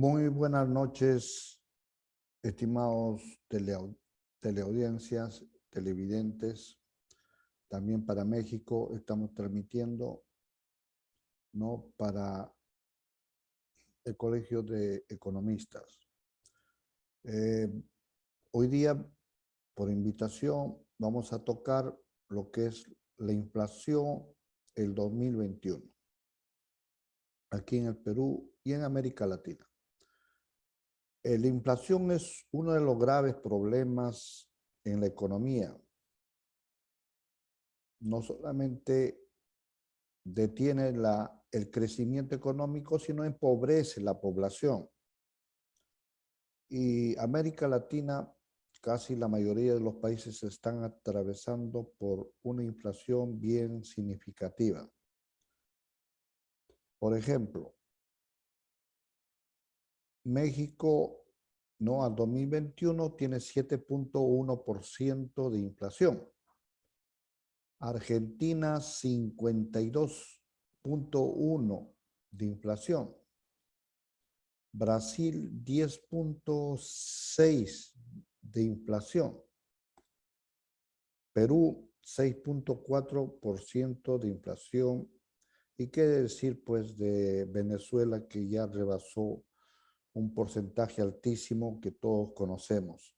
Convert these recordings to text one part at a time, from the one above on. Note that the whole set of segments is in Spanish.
Muy buenas noches, estimados teleaudiencias, televidentes. También para México estamos transmitiendo, ¿no?, para el Colegio de Economistas. Hoy día, por invitación, vamos a tocar lo que es la inflación el 2021, aquí en el Perú y en América Latina. La inflación es uno de los graves problemas en la economía. No solamente detiene el crecimiento económico, sino empobrece la población. Y América Latina, casi la mayoría de los países están atravesando por una inflación bien significativa. Por ejemplo, México, no, al 2021 tiene 7.1% de inflación. Argentina, 52.1% de inflación. Brasil, 10.6% de inflación. Perú, 6.4% de inflación. ¿Y qué decir, pues, de Venezuela, que ya rebasó un porcentaje altísimo que todos conocemos?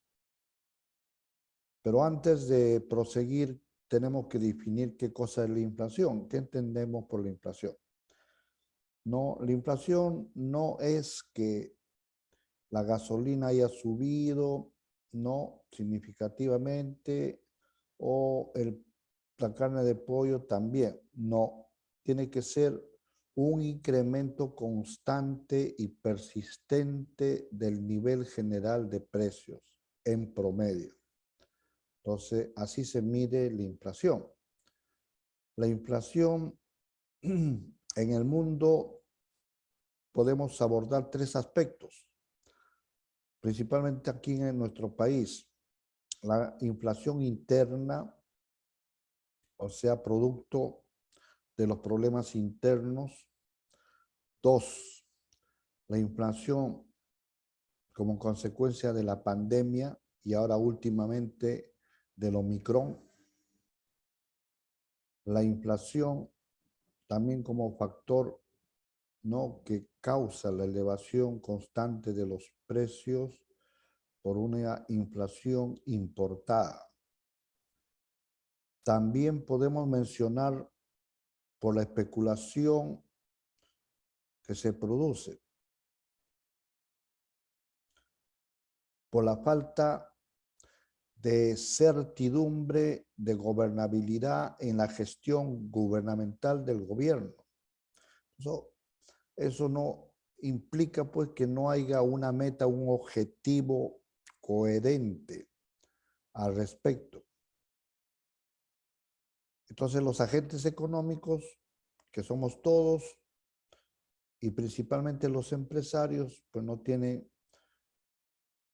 Pero antes de proseguir, tenemos que definir qué cosa es la inflación. ¿Qué entendemos por la inflación? No, la inflación no es que la gasolina haya subido, no, significativamente, o la carne de pollo también, no. Tiene que ser un incremento constante y persistente del nivel general de precios en promedio. Entonces, así se mide la inflación. La inflación en el mundo podemos abordar tres aspectos, principalmente aquí en nuestro país. La inflación interna, o sea, producto de los problemas internos. Dos, la inflación como consecuencia de la pandemia y ahora últimamente del Omicron. La inflación también como factor, ¿no?, que causa la elevación constante de los precios por una inflación importada. También podemos mencionar por la especulación que se produce, por la falta de certidumbre de gobernabilidad en la gestión gubernamental del gobierno. Eso no implica, pues, que no haya una meta, un objetivo coherente al respecto. Entonces, los agentes económicos, que somos todos, y principalmente los empresarios, pues no tienen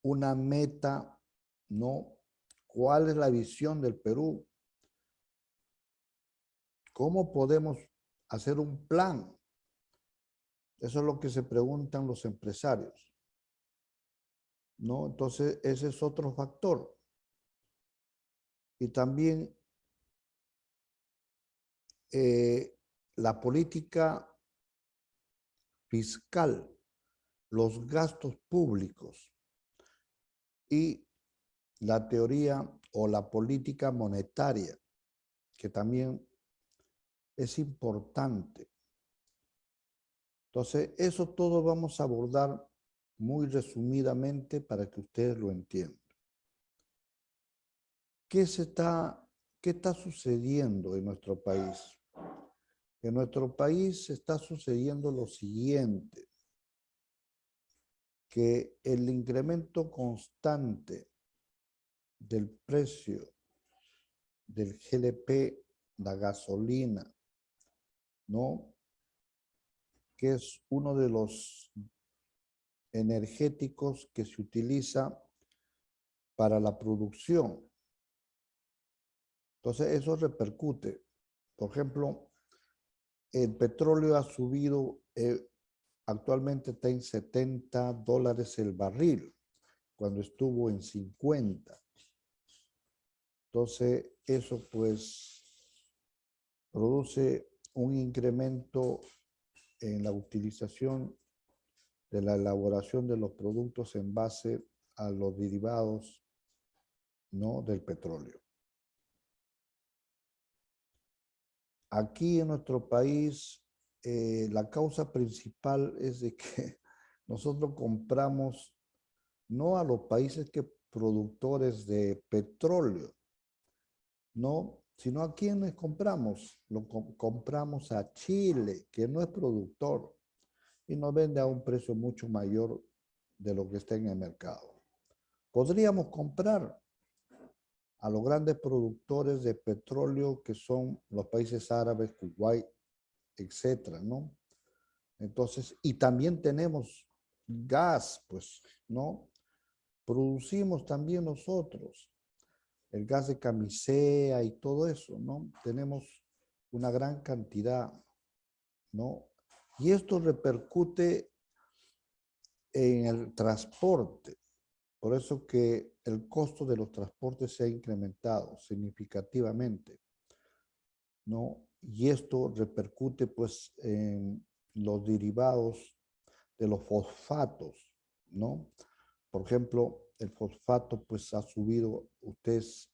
una meta, ¿no? ¿Cuál es la visión del Perú? ¿Cómo podemos hacer un plan? Eso es lo que se preguntan los empresarios, ¿no? Entonces, ese es otro factor. Y también la política fiscal, los gastos públicos y la teoría o la política monetaria, que también es importante. Entonces, eso todo vamos a abordar muy resumidamente para que ustedes lo entiendan. ¿Qué está sucediendo en nuestro país? En nuestro país está sucediendo lo siguiente, que el incremento constante del precio del GLP, la gasolina, ¿no?, que es uno de los energéticos que se utiliza para la producción. Entonces, eso repercute. Por ejemplo, el petróleo ha subido actualmente está en $70 el barril, cuando estuvo en 50. Entonces, eso pues produce un incremento en la utilización de la elaboración de los productos en base a los derivados, ¿no?, del petróleo. Aquí en nuestro país, la causa principal es de que nosotros compramos no a los países que productores de petróleo, no, sino a quienes compramos. Compramos a Chile, que no es productor, y nos vende a un precio mucho mayor de lo que está en el mercado. Podríamos comprar a los grandes productores de petróleo que son los países árabes, Kuwait, etcétera, ¿no? Entonces, y también tenemos gas, pues, ¿no? Producimos también nosotros el gas de camisea y todo eso, ¿no? Tenemos una gran cantidad, ¿no? Y esto repercute en el transporte. Por eso que el costo de los transportes se ha incrementado significativamente, ¿no? Y esto repercute pues en los derivados de los fosfatos, ¿no? Por ejemplo, el fosfato pues ha subido, ustedes,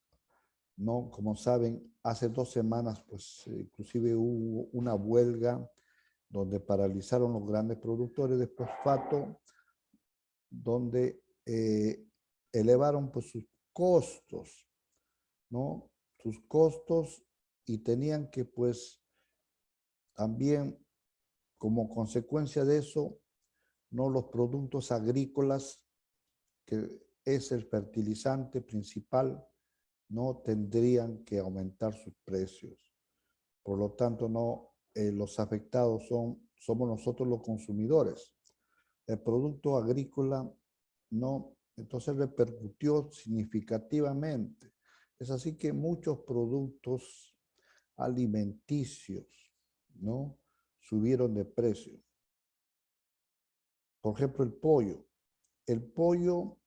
¿no? Como saben, hace 2 semanas pues inclusive hubo una huelga donde paralizaron los grandes productores de fosfato, donde elevaron pues sus costos, ¿no? Sus costos, y tenían que pues también como consecuencia de eso, ¿no?, los productos agrícolas, que es el fertilizante principal, no tendrían que aumentar sus precios. Por lo tanto, no, los afectados somos nosotros los consumidores. El producto agrícola no, entonces repercutió significativamente. Es así que muchos productos alimenticios, ¿no?, subieron de precio. Por ejemplo, el pollo. El pollo,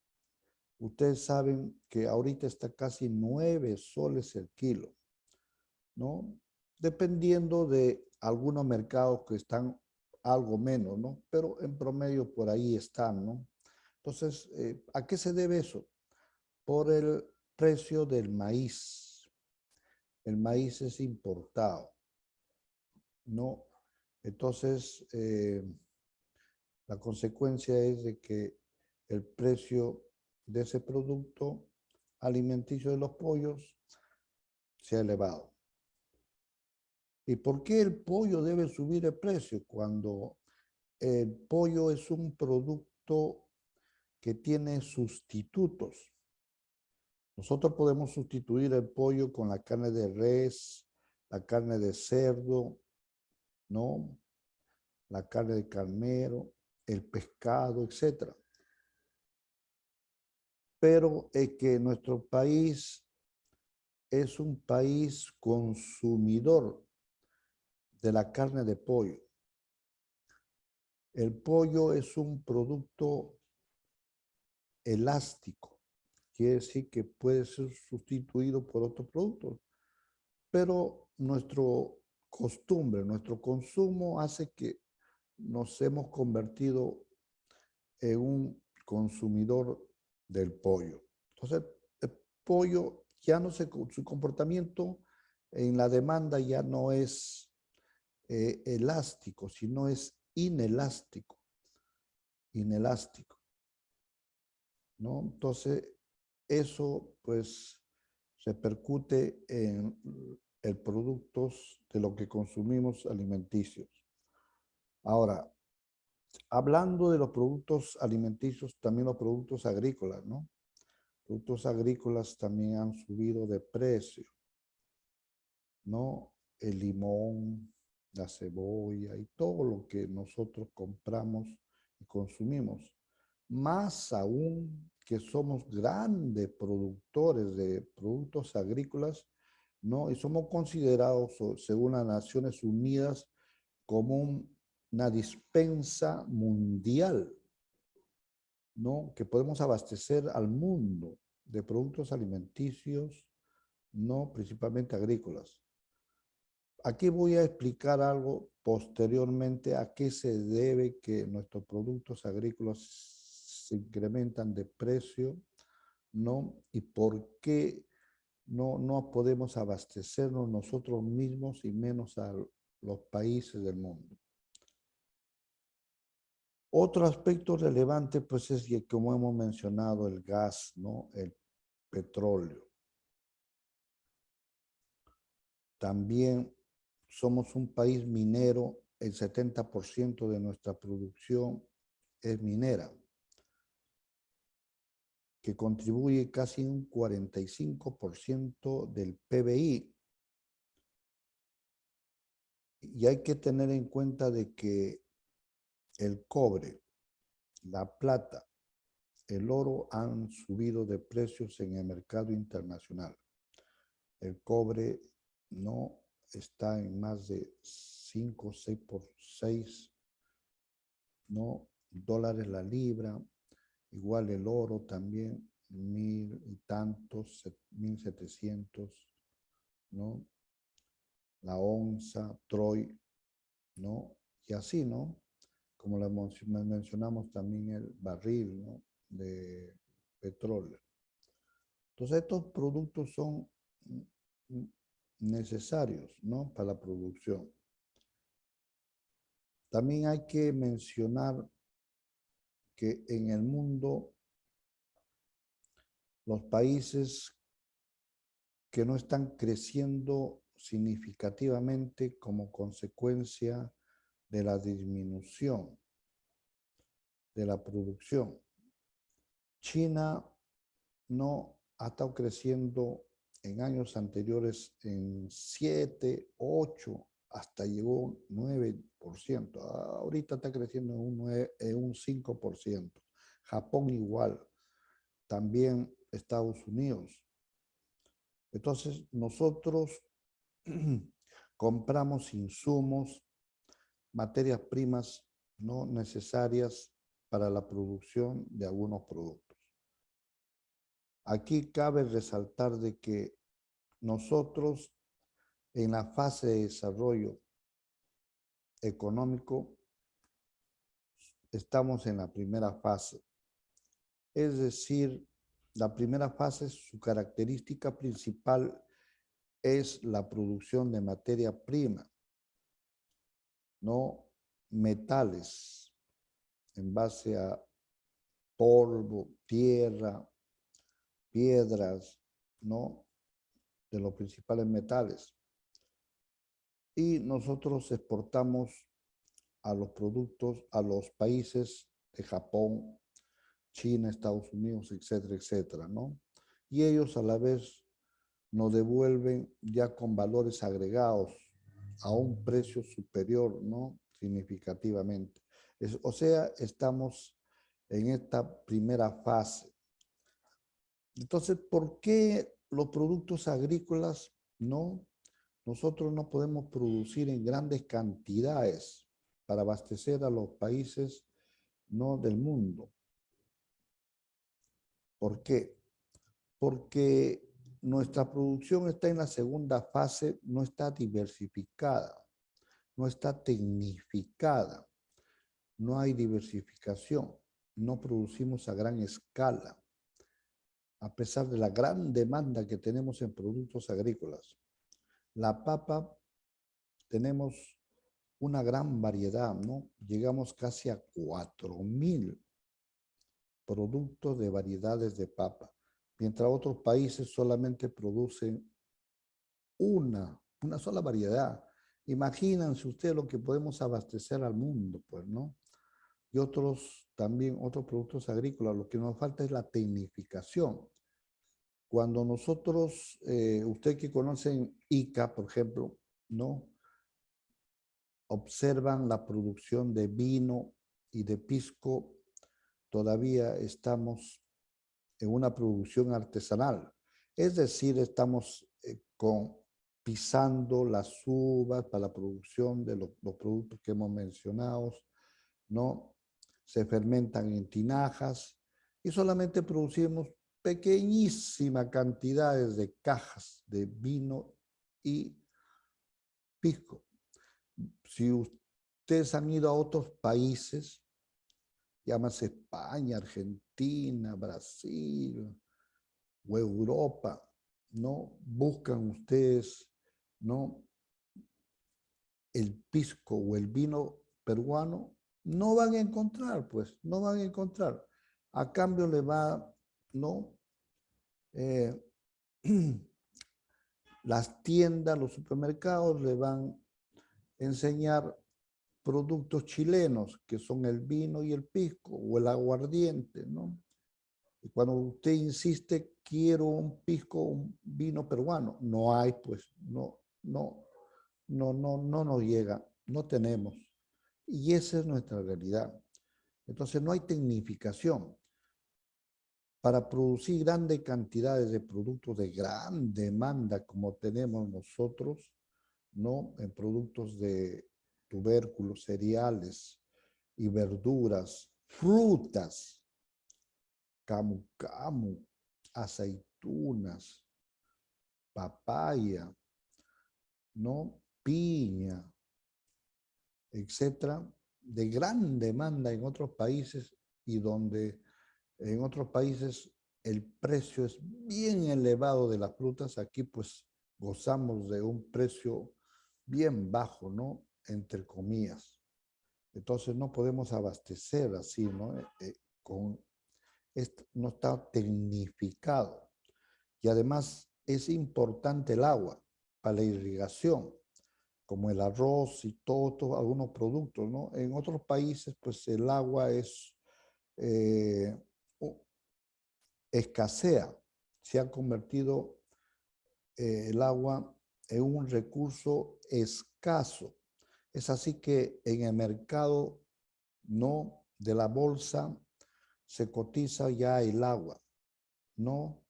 ustedes saben que ahorita está casi 9 soles el kilo, ¿no? Dependiendo de algunos mercados que están algo menos, ¿no? Pero en promedio por ahí están, ¿no? Entonces, ¿a qué se debe eso? Por el precio del maíz. El maíz es importado, ¿no? Entonces, la consecuencia es de que el precio de ese producto alimenticio de los pollos se ha elevado. ¿Y por qué el pollo debe subir de precio cuando el pollo es un producto que tiene sustitutos? Nosotros podemos sustituir el pollo con la carne de res, la carne de cerdo, ¿no?, la carne de carnero, el pescado, etc. Pero es que nuestro país es un país consumidor de la carne de pollo. El pollo es un producto elástico, quiere decir que puede ser sustituido por otros productos, pero nuestro costumbre, nuestro consumo hace que nos hemos convertido en un consumidor del pollo. Entonces, el pollo ya no se, su comportamiento en la demanda ya no es elástico, sino es inelástico, ¿no? Entonces, eso pues repercute en el productos de lo que consumimos alimenticios. Ahora, hablando de los productos alimenticios, también los productos agrícolas, ¿no? Productos agrícolas también han subido de precio, ¿no? El limón, la cebolla y todo lo que nosotros compramos y consumimos. Más aún que somos grandes productores de productos agrícolas, ¿no? Y somos considerados, según las Naciones Unidas, como una dispensa mundial, ¿no? Que podemos abastecer al mundo de productos alimenticios, no principalmente agrícolas. Aquí voy a explicar algo posteriormente a qué se debe que nuestros productos agrícolas se incrementan de precio, ¿no? Y por qué no podemos abastecernos nosotros mismos y menos a los países del mundo. Otro aspecto relevante, pues, es que, como hemos mencionado, el gas, ¿no? El petróleo. También somos un país minero, el 70% de nuestra producción es minera, que contribuye casi un 45% del PBI. Y hay que tener en cuenta de que el cobre, la plata, el oro han subido de precios en el mercado internacional. El cobre no está en más de 5 o 6 por 6, ¿no? Dólares la libra. Igual el oro también, 1000 y tantos, 1700, ¿no? La onza, Troy, ¿no? Y así, ¿no? Como mencionamos también el barril, ¿no? De petróleo. Entonces, estos productos son necesarios, ¿no? Para la producción. También hay que mencionar que en el mundo los países que no están creciendo significativamente como consecuencia de la disminución de la producción. China no ha estado creciendo en años anteriores en 7, 8, hasta llegó un 9%. Ahorita está creciendo en un 5%. Japón igual. También Estados Unidos. Entonces, nosotros compramos insumos, materias primas no necesarias para la producción de algunos productos. Aquí cabe resaltar de que nosotros en la fase de desarrollo económico estamos en la primera fase. Es decir, la primera fase, su característica principal es la producción de materia prima, no metales, en base a polvo, tierra, piedras, ¿no? De los principales metales. Y nosotros exportamos a los productos, a los países de Japón, China, Estados Unidos, etcétera, etcétera, ¿no? Y ellos a la vez nos devuelven ya con valores agregados a un precio superior, ¿no? Significativamente. O sea, estamos en esta primera fase. Entonces, ¿por qué los productos agrícolas no? Nosotros no podemos producir en grandes cantidades para abastecer a los países no del mundo. ¿Por qué? Porque nuestra producción está en la segunda fase, no está diversificada, no está tecnificada, no hay diversificación, no producimos a gran escala, a pesar de la gran demanda que tenemos en productos agrícolas. La papa, tenemos una gran variedad, ¿no? Llegamos casi a 4000 productos de variedades de papa, mientras otros países solamente producen una sola variedad. Imagínense ustedes lo que podemos abastecer al mundo, pues, ¿no? Y otros también, otros productos agrícolas. Lo que nos falta es la tecnificación. Cuando nosotros, usted que conocen ICA, por ejemplo, ¿no? Observan la producción de vino y de pisco, todavía estamos en una producción artesanal. Es decir, estamos con pisando las uvas para la producción de los productos que hemos mencionado, ¿no? Se fermentan en tinajas y solamente producimos pequeñísimas cantidades de cajas de vino y pisco. Si ustedes han ido a otros países, llámase España, Argentina, Brasil o Europa, ¿no? Buscan ustedes, ¿no? El pisco o el vino peruano, no van a encontrar, pues, no van a encontrar. A cambio le va, ¿no? Eh, las tiendas, los supermercados le van a enseñar productos chilenos, que son el vino y el pisco, o el aguardiente, ¿no? Y cuando usted insiste, quiero un pisco, un vino peruano, no hay, pues, no nos llega, no tenemos. Y esa es nuestra realidad. Entonces no hay tecnificación. Para producir grandes cantidades de productos de gran demanda como tenemos nosotros, ¿no? En productos de tubérculos, cereales y verduras, frutas, camu camu, aceitunas, papaya, ¿no? Piña, etcétera, de gran demanda en otros países y donde en otros países el precio es bien elevado de las frutas, aquí pues gozamos de un precio bien bajo, ¿no? Entre comillas. Entonces no podemos abastecer así, ¿no? Esto no está tecnificado. Y además es importante el agua para la irrigación, como el arroz y todos algunos productos, ¿no? En otros países, pues el agua es escasea. Se ha convertido el agua en un recurso escaso. Es así que en el mercado no de la bolsa se cotiza ya el agua, no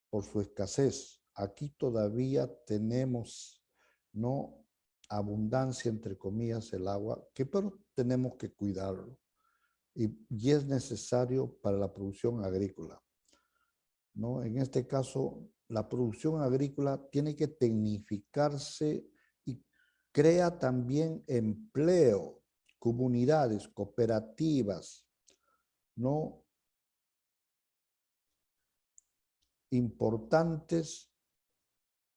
por su escasez. Aquí todavía tenemos no abundancia, entre comillas, el agua, que pero tenemos que cuidarlo. Y es necesario para la producción agrícola, ¿no? En este caso, la producción agrícola tiene que tecnificarse y crea también empleo, comunidades, cooperativas, ¿no? Importantes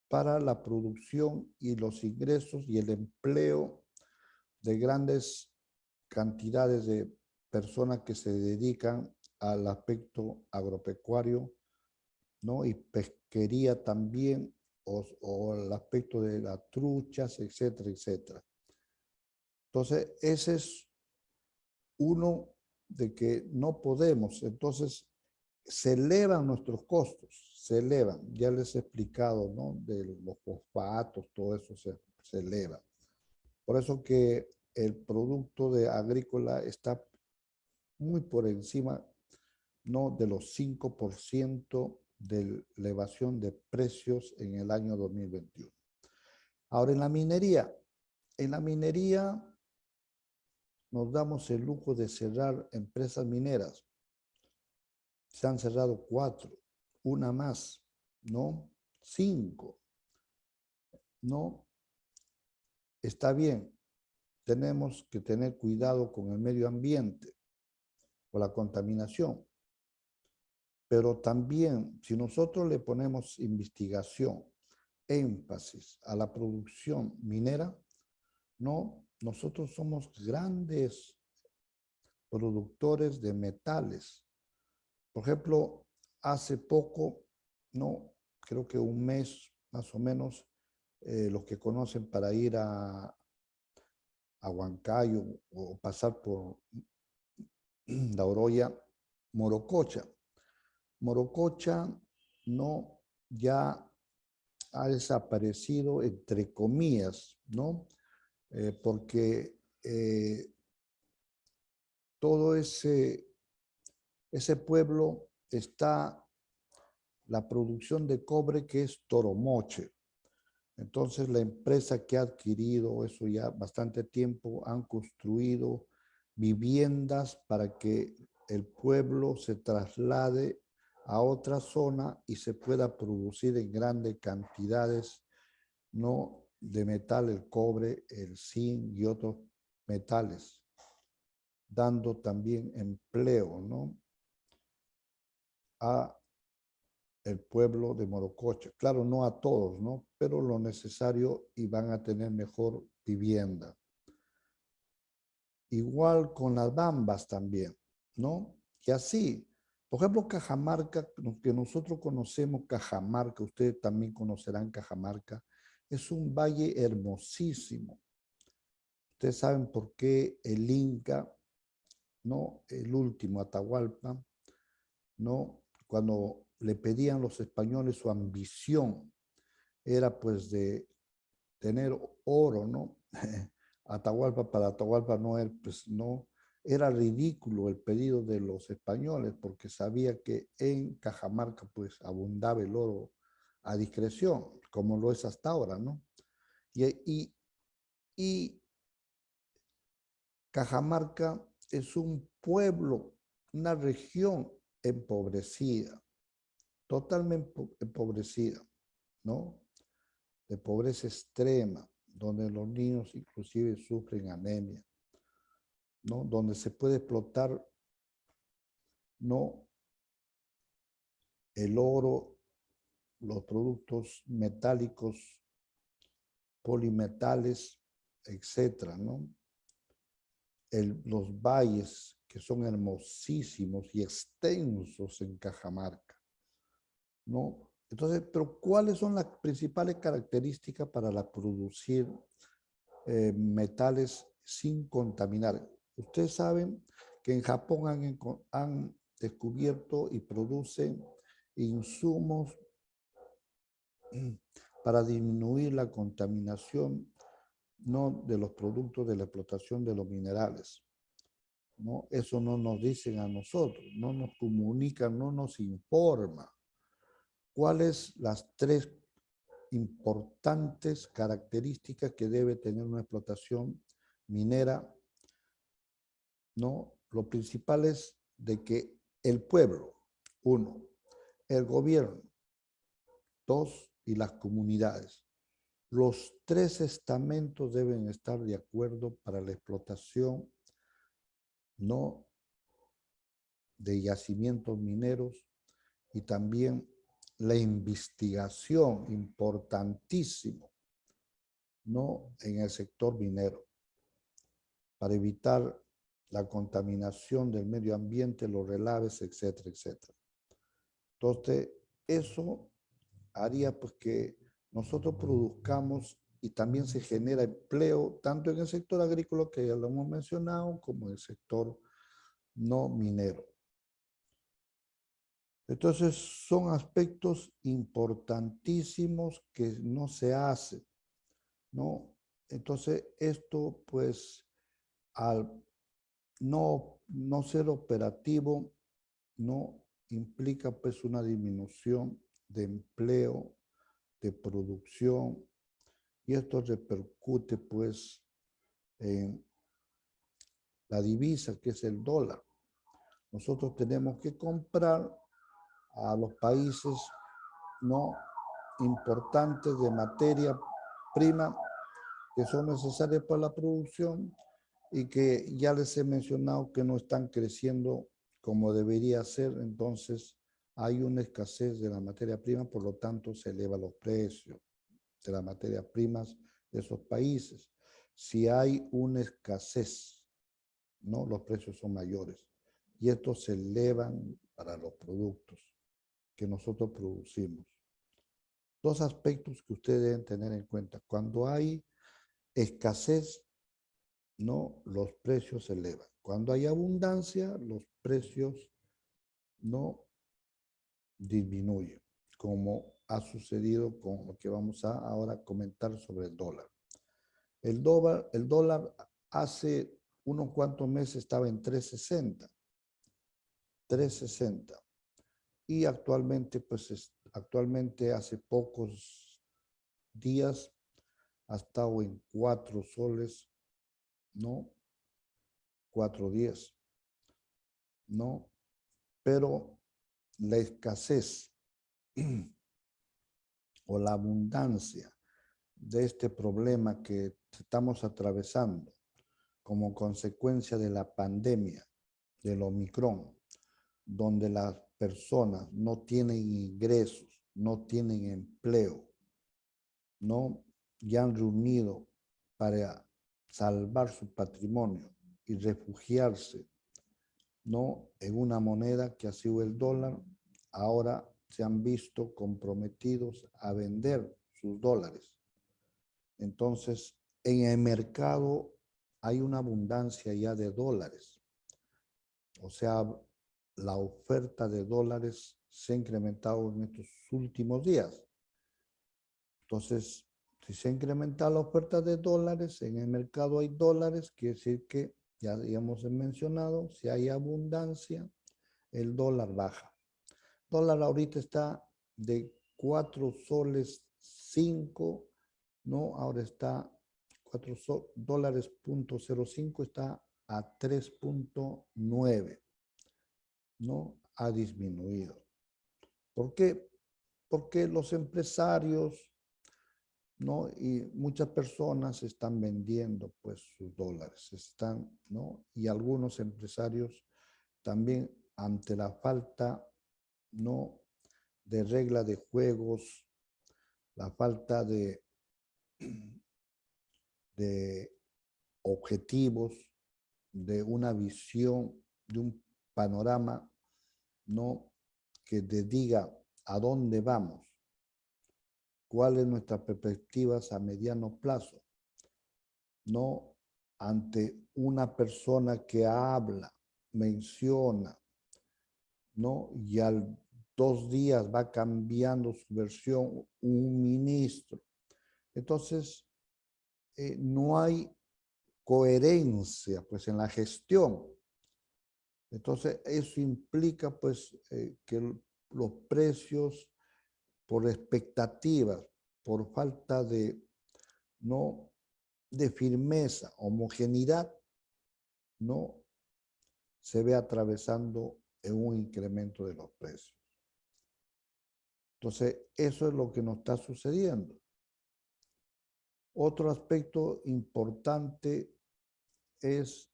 para la producción y los ingresos y el empleo de grandes cantidades de personas que se dedican al aspecto agropecuario, ¿no? Y pesquería también, o el aspecto de las truchas, etcétera, etcétera. Entonces, ese es uno de que no podemos. Entonces, se elevan nuestros costos, se elevan. Ya les he explicado, ¿no? De los fosfatos, todo eso se eleva. Por eso que el producto de agrícola está muy por encima, ¿no? De los 5% de elevación de precios en el año 2021. Ahora, en la minería nos damos el lujo de cerrar empresas mineras. Se han cerrado 4, una más, ¿no? 5, ¿no? Está bien, tenemos que tener cuidado con el medio ambiente, con la contaminación, pero también si nosotros le ponemos investigación, énfasis a la producción minera, ¿no? Nosotros somos grandes productores de metales. Por ejemplo, hace poco, no, creo que un mes más o menos, los que conocen para ir a Huancayo o pasar por la Oroya, Morococha. Morococha no ya ha desaparecido entre comillas, ¿no? Porque todo ese pueblo está la producción de cobre que es Toromoche. Entonces, la empresa que ha adquirido eso ya bastante tiempo han construido viviendas para que el pueblo se traslade a otra zona y se pueda producir en grandes cantidades, no de metal, el cobre, el zinc y otros metales, dando también empleo, ¿no?, a el pueblo de Morococha. Claro, no a todos, ¿no?, pero lo necesario y van a tener mejor vivienda. Igual con las bambas también, ¿no? Y así, por ejemplo, Cajamarca, que nosotros conocemos Cajamarca, ustedes también conocerán Cajamarca, es un valle hermosísimo. Ustedes saben por qué el Inca, ¿no?, el último Atahualpa, ¿no?, cuando le pedían los españoles, su ambición era pues de tener oro, ¿no? Atahualpa, para Atahualpa no era, pues no, era ridículo el pedido de los españoles porque sabía que en Cajamarca pues abundaba el oro a discreción, como lo es hasta ahora, ¿no? Y Cajamarca es un pueblo, una región empobrecida, totalmente empobrecida, ¿no?, de pobreza extrema, donde los niños inclusive sufren anemia, ¿no?, donde se puede explotar, ¿no?, el oro, los productos metálicos, polimetales, etcétera, ¿no? Los valles que son hermosísimos y extensos en Cajamarca, ¿no? Entonces, pero ¿cuáles son las principales características para producir metales sin contaminar? Ustedes saben que en Japón han descubierto y producen insumos para disminuir la contaminación, no de los productos de la explotación de los minerales, ¿no? Eso no nos dicen a nosotros, no nos comunican, no nos informa. ¿Cuáles las tres importantes características que debe tener una explotación minera? ¿No? Lo principal es de que el pueblo, uno, el gobierno, dos, y las comunidades. Los tres estamentos deben estar de acuerdo para la explotación, no de yacimientos mineros, y también la investigación, importantísimo, ¿no?, en el sector minero, para evitar la contaminación del medio ambiente, los relaves, etcétera, etcétera. Entonces, eso haría pues que nosotros produzcamos y también se genera empleo tanto en el sector agrícola, que ya lo hemos mencionado, como en el sector no minero. Entonces, son aspectos importantísimos que no se hacen, ¿no? Entonces, esto pues al no ser operativo, no implica pues una disminución de empleo, de producción, y esto repercute pues en la divisa, que es el dólar. Nosotros tenemos que comprar a los países no importantes de materia prima que son necesarias para la producción y que ya les he mencionado que no están creciendo como debería ser. Entonces hay una escasez de la materia prima, por lo tanto se elevan los precios de las materias primas de esos países. Si hay una escasez, ¿no?, los precios son mayores y estos se elevan para los productos que nosotros producimos. Dos aspectos que ustedes deben tener en cuenta. Cuando hay escasez, no, los precios se elevan. Cuando hay abundancia, los precios no disminuyen, como ha sucedido con lo que vamos a ahora comentar sobre el dólar. El dólar hace unos cuantos meses estaba en 3.60. Y actualmente, pues actualmente hace pocos días ha estado en 4 soles, ¿no? 4.10, ¿no? Pero la escasez o la abundancia de este problema que estamos atravesando como consecuencia de la pandemia del Omicron, donde las personas no tienen ingresos, no tienen empleo, no, y han reunido para salvar su patrimonio y refugiarse, no, en una moneda que ha sido el dólar, ahora se han visto comprometidos a vender sus dólares. Entonces, en el mercado hay una abundancia ya de dólares. O sea, la oferta de dólares se ha incrementado en estos últimos días. Entonces, si se incrementa la oferta de dólares, en el mercado hay dólares, quiere decir que, ya hemos mencionado, si hay abundancia, el dólar baja. El dólar ahorita está de 4 soles 5, ¿no? Ahora está 4 dólares punto 05, está a 3.9, ¿no? Ha disminuido. ¿Por qué? Porque los empresarios, ¿no? Y muchas personas están vendiendo pues sus dólares, están, ¿no? Y algunos empresarios también ante la falta, ¿no? De regla de juegos, la falta de objetivos, de una visión, de un panorama, ¿no? Que te diga a dónde vamos, cuáles nuestras perspectivas a mediano plazo, ¿no? Ante una persona que habla, menciona, ¿no? Y al 2 días va cambiando su versión un ministro. Entonces, no hay coherencia pues en la gestión. Entonces, eso implica pues que los precios por expectativas, por falta de, ¿no? de firmeza, homogeneidad, ¿no? se ve atravesando en un incremento de los precios. Entonces, eso es lo que nos está sucediendo. Otro aspecto importante es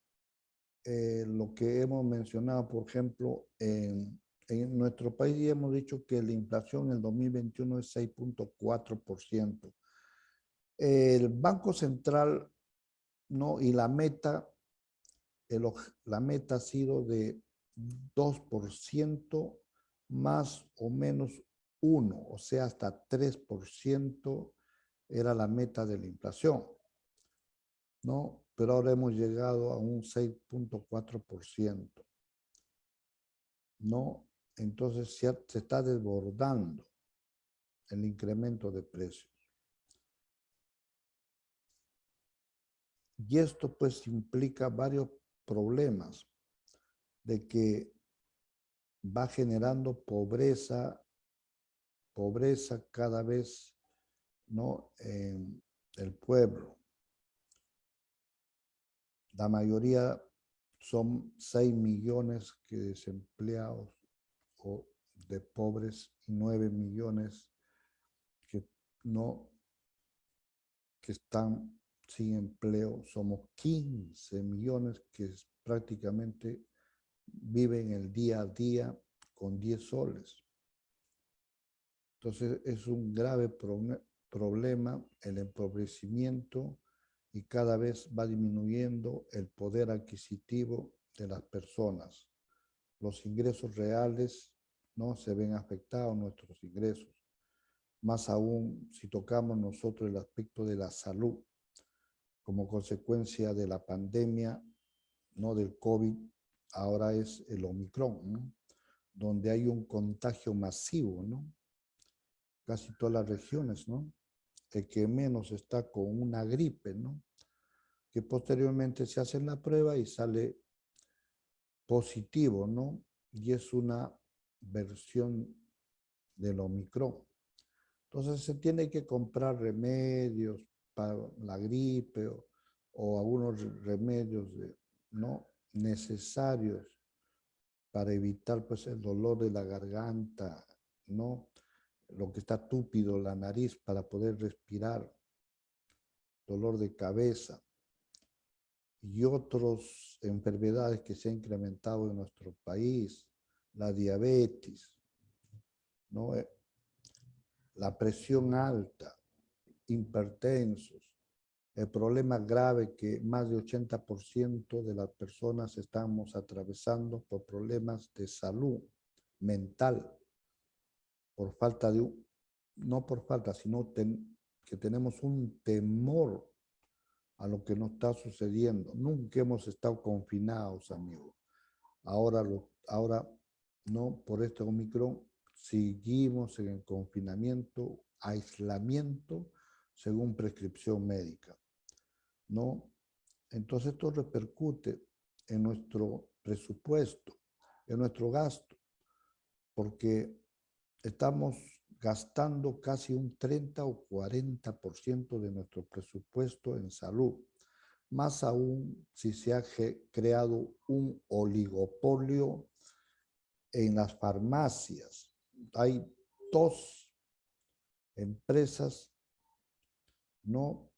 lo que hemos mencionado, por ejemplo, en nuestro país ya hemos dicho que la inflación en el 2021 es 6.4%. El Banco Central, ¿no? Y la meta ha sido de 2% más o menos 1, o sea, hasta 3% era la meta de la inflación, ¿no? Pero ahora hemos llegado a un 6.4%, ¿no? Entonces se está desbordando el incremento de precios. Y esto pues implica varios problemas de que va generando pobreza cada vez, ¿no? en el pueblo. La mayoría son 6 millones que desempleados o de pobres y 9 millones que no, que están sin empleo. Somos 15 millones que prácticamente viven el día a día con 10 soles. Entonces es un grave problema el empobrecimiento y cada vez va disminuyendo el poder adquisitivo de las personas. Los ingresos reales no se ven afectados, nuestros ingresos. Más aún si tocamos nosotros el aspecto de la salud como consecuencia de la pandemia, no del COVID, ahora es el Omicron, ¿no? Donde hay un contagio masivo, ¿no? Casi todas las regiones, ¿no? El que menos está con una gripe, ¿no? Que posteriormente se hace la prueba y sale positivo, ¿no? Y es una versión del Omicron. Entonces se tiene que comprar remedios para la gripe o algunos remedios no necesarios para evitar pues el dolor de la garganta, ¿no? Lo que está túpido, la nariz para poder respirar, dolor de cabeza y otras enfermedades que se han incrementado en nuestro país, la diabetes, ¿no? La presión alta, hipertensos, el problema grave que más de 80% de las personas estamos atravesando por problemas de salud mental, por falta de, no por falta, sino que tenemos un temor a lo que nos está sucediendo. Nunca hemos estado confinados, amigos. Ahora no, por este Omicron, seguimos en el confinamiento, aislamiento, según prescripción médica, ¿no? Entonces esto repercute en nuestro presupuesto, en nuestro gasto, porque estamos gastando casi un 30 o 40% de nuestro presupuesto en salud. Más aún si se ha creado un oligopolio en las farmacias. Hay dos empresas, ¿no?,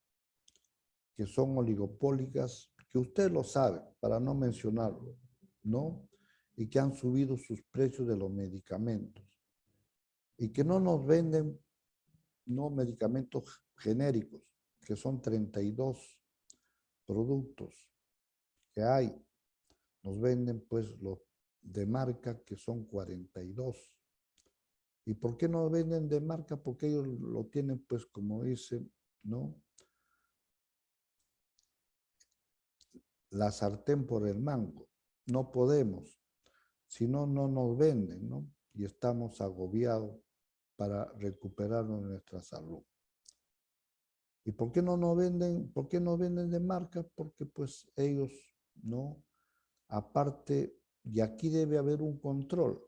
que son oligopólicas, que usted lo sabe, para no mencionarlo, ¿no? Y que han subido sus precios de los medicamentos. Y que no nos venden, no, medicamentos genéricos, que son 32 productos que hay. Nos venden pues los de marca, que son 42. ¿Y por qué no venden de marca? Porque ellos lo tienen pues, como dicen, ¿no?, la sartén por el mango. No podemos, si no, no nos venden, ¿no? Y estamos agobiados para recuperarnos nuestra salud. ¿Y por qué no nos venden? ¿Por qué no venden de marca? Porque pues ellos, ¿no? Aparte, y aquí debe haber un control.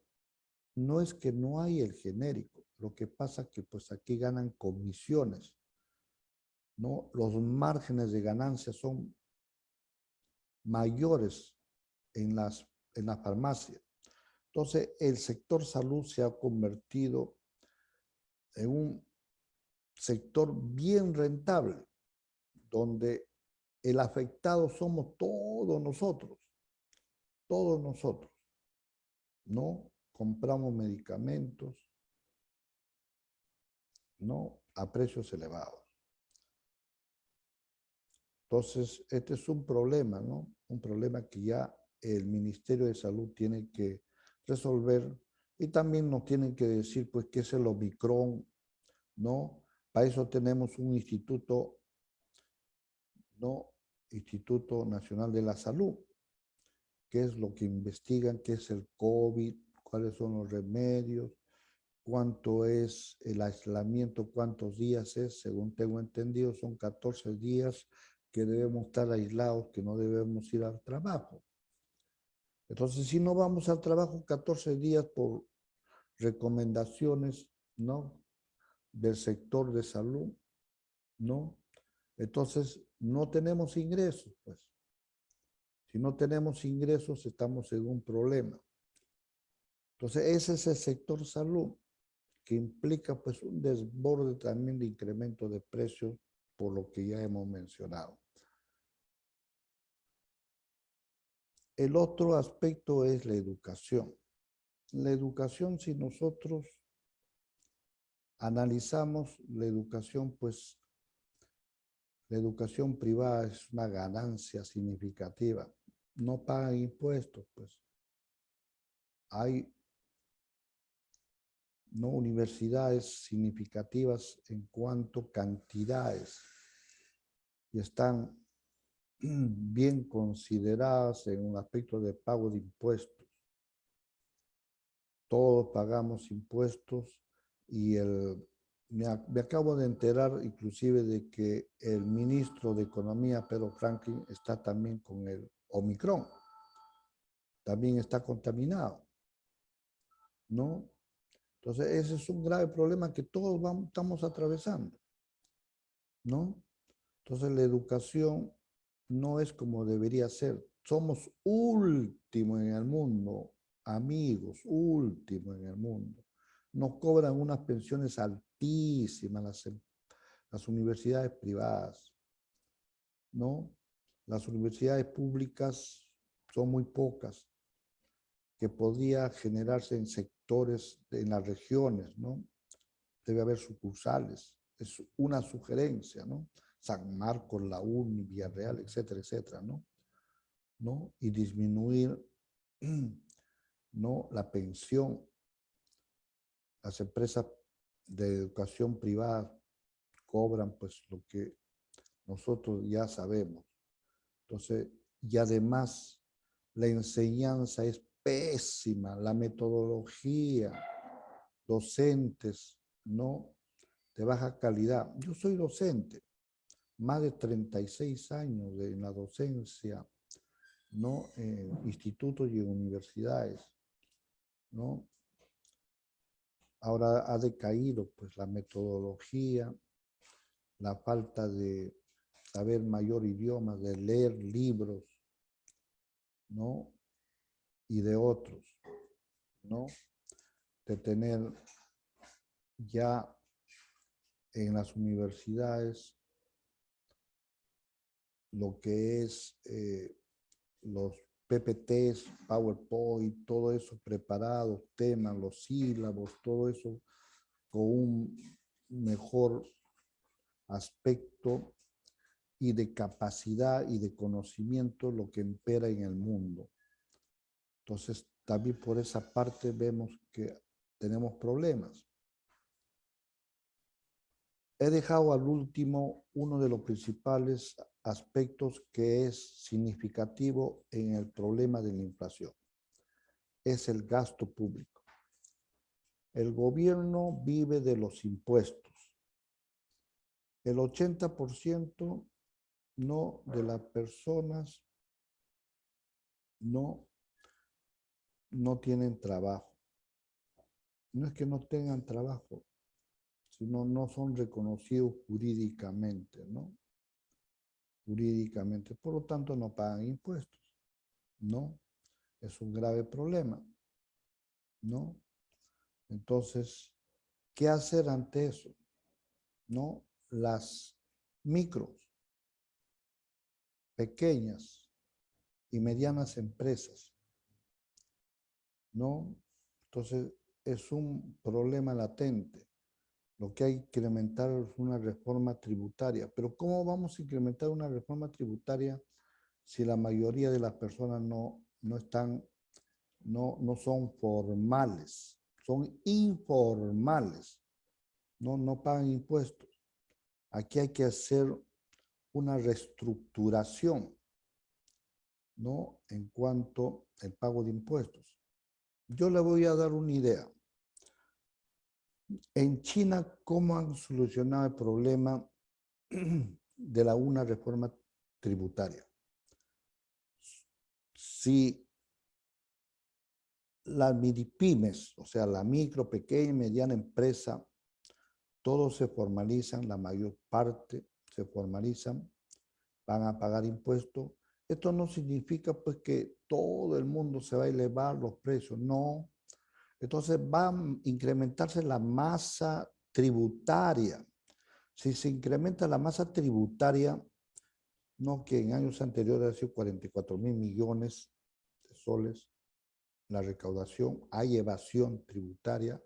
No es que no hay el genérico, lo que pasa es que pues aquí ganan comisiones, ¿no? Los márgenes de ganancia son mayores en la farmacia. Entonces, el sector salud se ha convertido en un sector bien rentable, donde el afectado somos todos nosotros, ¿no? Compramos medicamentos, ¿no?, a precios elevados. Entonces, este es un problema, ¿no? Un problema que ya el Ministerio de Salud tiene que resolver y también nos tienen que decir, pues, qué es el Omicron, ¿no? Para eso tenemos un instituto, ¿no? Instituto Nacional de la Salud, qué es lo que investigan, qué es el COVID, cuáles son los remedios, cuánto es el aislamiento, cuántos días es, según tengo entendido, son 14 días que debemos estar aislados, que no debemos ir al trabajo. Entonces, si no vamos al trabajo 14 días por recomendaciones, ¿no?, del sector de salud, ¿no? Entonces, no tenemos ingresos, pues. Si no tenemos ingresos, estamos en un problema. Entonces, ese es el sector salud, que implica pues un desborde también de incremento de precios, por lo que ya hemos mencionado. El otro aspecto es la educación. La educación, si nosotros analizamos la educación, pues la educación privada es una ganancia significativa. No pagan impuestos, pues. Hay, ¿no?, universidades significativas en cuanto a cantidades y están bien consideradas en un aspecto de pago de impuestos. Todos pagamos impuestos y me acabo de enterar inclusive de que el ministro de Economía, Pedro Franklin, está también con el Omicron. También está contaminado, ¿no? Entonces, ese es un grave problema que todos estamos atravesando, ¿no? Entonces, la educación no es como debería ser. Somos últimos en el mundo, amigos, últimos en el mundo. Nos cobran unas pensiones altísimas las universidades privadas, ¿no? Las universidades públicas son muy pocas, que podría generarse en sectores, en las regiones, ¿no? Debe haber sucursales. Es una sugerencia, ¿no? San Marcos, La UNI, Villarreal, etcétera, etcétera, ¿no? ¿No? Y disminuir, ¿no? La pensión. Las empresas de educación privada cobran pues lo que nosotros ya sabemos. Entonces, y además la enseñanza es pésima, la metodología, docentes, ¿no? De baja calidad. Yo soy docente, más de 36 años en la docencia, ¿no? En institutos y en universidades, ¿no? Ahora ha decaído pues la metodología, la falta de saber mayor idioma, de leer libros, ¿no? Y de otros, ¿no? De tener ya en las universidades lo que es los PPTs, PowerPoint, todo eso preparado, temas, los sílabos, todo eso con un mejor aspecto y de capacidad y de conocimiento lo que impera en el mundo. Entonces, también por esa parte vemos que tenemos problemas. He dejado al último uno de los principales aspectos que es significativo en el problema de la inflación. Es el gasto público. El gobierno vive de los impuestos. El 80% no de las personas no tienen trabajo. No es que no tengan trabajo, sino no son reconocidos jurídicamente, ¿no? Jurídicamente. Por lo tanto, no pagan impuestos, ¿no? Es un grave problema, ¿no? Entonces, ¿qué hacer ante eso? ¿No? Las micros, pequeñas y medianas empresas, ¿no? Entonces, es un problema latente. Lo que hay que incrementar es una reforma tributaria. Pero ¿cómo vamos a incrementar una reforma tributaria si la mayoría de las personas no son formales, son informales, no pagan impuestos? Aquí hay que hacer una reestructuración, ¿no? En cuanto al pago de impuestos. Yo le voy a dar una idea. En China, ¿cómo han solucionado el problema de una reforma tributaria? Si las minipymes, o sea, la micro, pequeña y mediana empresa, todos se formalizan, la mayor parte se formalizan, van a pagar impuestos. Esto no significa pues que todo el mundo se va a elevar los precios, no. Entonces va a incrementarse la masa tributaria. Si se incrementa la masa tributaria, no que en años anteriores ha sido 44.000 millones de soles, la recaudación, hay evasión tributaria,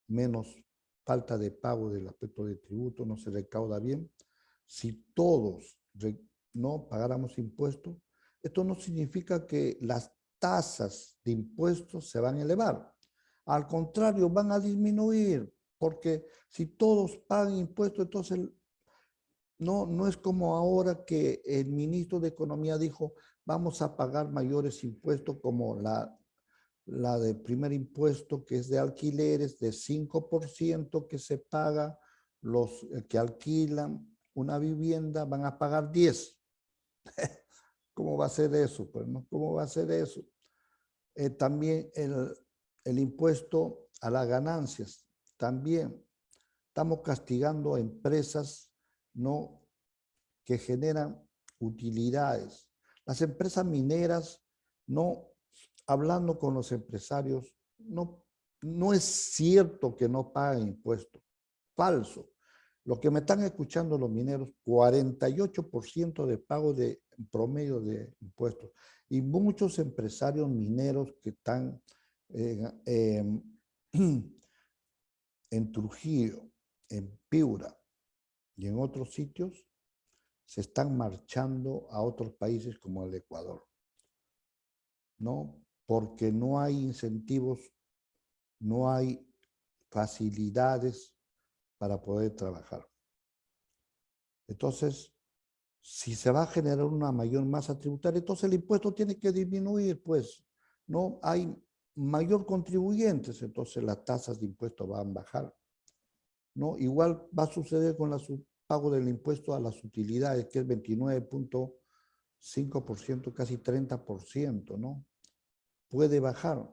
menos falta de pago del aspecto de tributo, no se recauda bien. Si todos no pagáramos impuestos, esto no significa que las tasas de impuestos se van a elevar. Al contrario, van a disminuir, porque si todos pagan impuestos, entonces no es como ahora que el ministro de Economía dijo, vamos a pagar mayores impuestos como la de primer impuesto, que es de alquileres, de 5% que se paga, los que alquilan una vivienda van a pagar 10. ¿Cómo va a ser eso? Pues, ¿no? ¿Cómo va a ser eso? También el impuesto a las ganancias también. Estamos castigando a empresas, ¿no?, que generan utilidades. Las empresas mineras, no, hablando con los empresarios, no es cierto que no paguen impuestos. Falso. Lo que me están escuchando los mineros, 48% de pago de promedio de impuestos. Y muchos empresarios mineros que están en Trujillo, en Piura y en otros sitios, se están marchando a otros países como el Ecuador, ¿no? Porque no hay incentivos, no hay facilidades para poder trabajar. Entonces, si se va a generar una mayor masa tributaria, entonces el impuesto tiene que disminuir, pues, ¿no? Hay mayor contribuyentes, entonces las tasas de impuestos van a bajar, ¿no? Igual va a suceder con el pago del impuesto a las utilidades, que es 29.5%, casi 30%, ¿no? Puede bajar,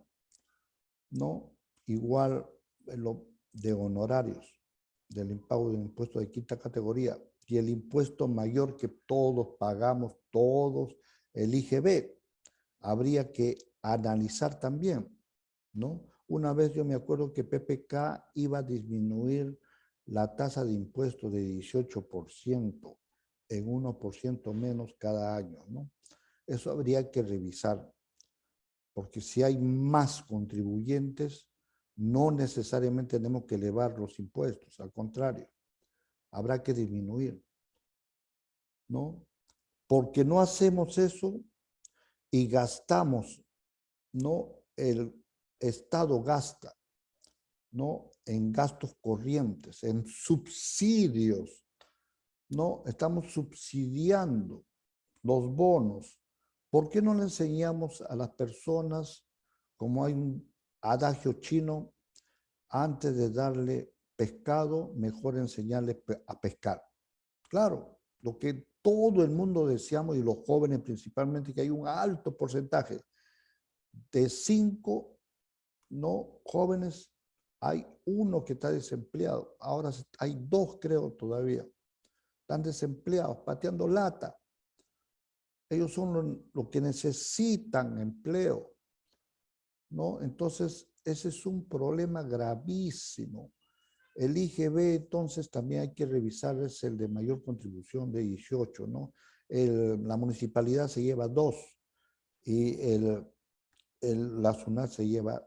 ¿no? Igual lo de honorarios, del pago del impuesto de quinta categoría y el impuesto mayor que todos pagamos, todos, el IGB, habría que analizar también, ¿no? Una vez yo me acuerdo que PPK iba a disminuir la tasa de impuestos de 18% en 1% menos cada año, ¿no? Eso habría que revisar, porque si hay más contribuyentes, no necesariamente tenemos que elevar los impuestos, al contrario, habrá que disminuir, ¿no? Porque no hacemos eso y gastamos, ¿no? El Estado gasta, ¿no?, en gastos corrientes, en subsidios, ¿no? Estamos subsidiando los bonos. ¿Por qué no le enseñamos a las personas, como hay un adagio chino, antes de darle pescado, mejor enseñarle a pescar? Claro, lo que todo el mundo deseamos, y los jóvenes principalmente, que hay un alto porcentaje de 5, ¿no?, jóvenes, hay uno que está desempleado. Ahora hay 2, creo, todavía. Están desempleados, pateando lata. Ellos son los que necesitan empleo, ¿no? Entonces, ese es un problema gravísimo. El IGB, entonces, también hay que revisar, es el de mayor contribución de 18, ¿no? La municipalidad se lleva 2 y la SUNAT se lleva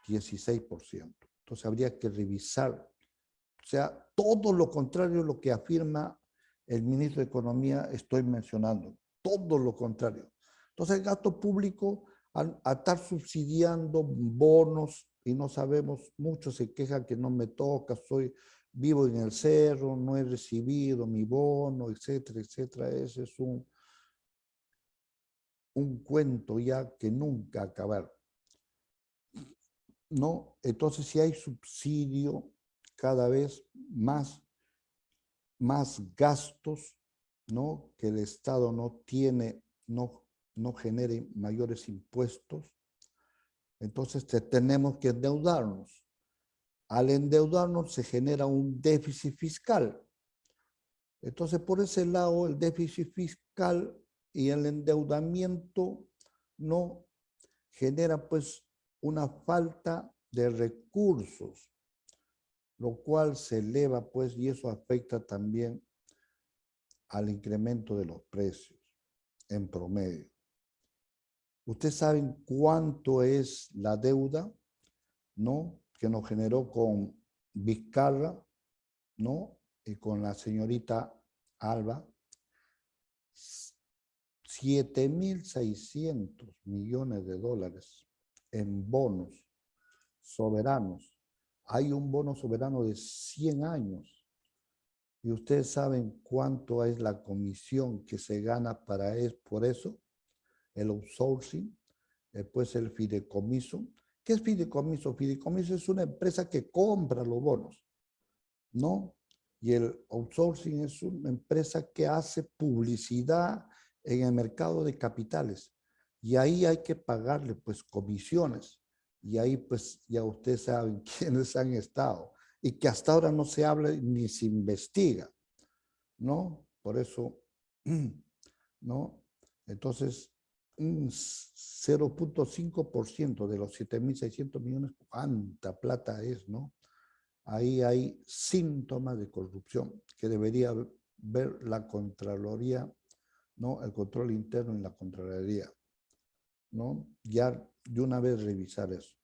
16%. Entonces, habría que revisar. O sea, todo lo contrario a lo que afirma el ministro de Economía estoy mencionando. Todo lo contrario. Entonces, el gasto público, a estar subsidiando bonos, y no sabemos, muchos se quejan que no me toca, vivo en el cerro, no he recibido mi bono, etcétera, etcétera. Ese es un cuento ya que nunca acabar, ¿no? Entonces, si hay subsidio, cada vez más gastos, ¿no?, que el Estado no tiene, no genere mayores impuestos, entonces tenemos que endeudarnos. Al endeudarnos se genera un déficit fiscal. Entonces, por ese lado, el déficit fiscal y el endeudamiento no genera, pues, una falta de recursos, lo cual se eleva, pues, y eso afecta también al incremento de los precios en promedio. ¿Ustedes saben cuánto es la deuda, ¿no?, que nos generó con Vizcarra, ¿no?, y con la señorita Alba? 7.600 millones de dólares en bonos soberanos. Hay un bono soberano de 100 años. ¿Y ustedes saben cuánto es la comisión que se gana por eso? El outsourcing, después el fideicomiso. ¿Qué es fideicomiso? Fideicomiso es una empresa que compra los bonos, ¿no? Y el outsourcing es una empresa que hace publicidad en el mercado de capitales. Y ahí hay que pagarle, pues, comisiones. Y ahí pues ya ustedes saben quiénes han estado y que hasta ahora no se habla ni se investiga, ¿no? Por eso, ¿no? Entonces, un 0,5% de los 7.600 millones, ¿cuánta plata es, no? Ahí hay síntomas de corrupción que debería ver la Contraloría, ¿no? El control interno en la Contraloría, ¿no? Ya de una vez revisar eso,